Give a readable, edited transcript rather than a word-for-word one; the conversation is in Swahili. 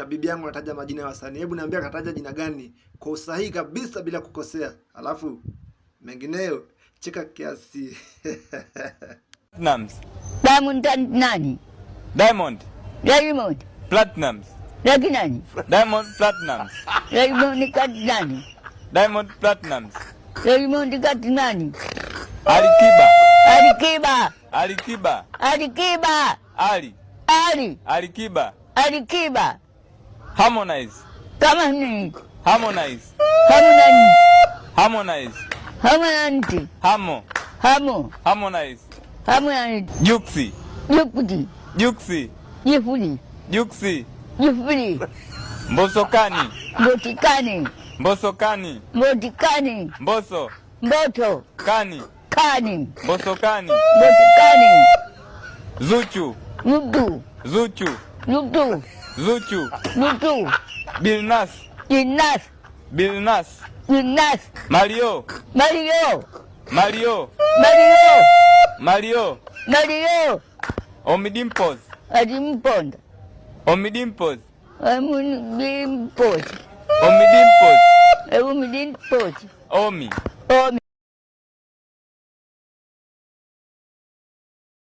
bibi yangu anataja majina ya wasanii. Hebu niambia kataja jina gani kwa usahihi kabisa bila kukosea. Alafu mengineyo cheka kiasi. Platinums. Diamond nani? Diamond. Diamond. Platinums. Lagi nani? Diamond Platinums. Diamond kati nani? Diamond Platinums. Diamond kati nani? Alikiba. Alikiba. Alikiba. Alikiba. Ali. Ali. Alikiba. Alikiba. Harmonize. Kama nini? Harmonize. Harmonize. Harmonize. Harmonize. Hamo. Hamo. Harmonize. Harmonize. Juksi. Juksi. Juksi. Jifuli. Juksi. Jifuli. Mbosokani. Mbotikani. Mbosokani. Mbotikani. Mboso. Mboto. Kani. Kani. Mbosokani. Mbotikani. Zuchu. Lutu. Zuchu. Lutu. Zuchu. Lutu. Bilnas. Inas. Bilnas. Inas. Mario. Mario. Mario. Mario. Mario. Mario. Omidimpos. Adimponda. Omidimpos. Amunidimpos. Omidimpos. Amunidimpos. Omi. Omi.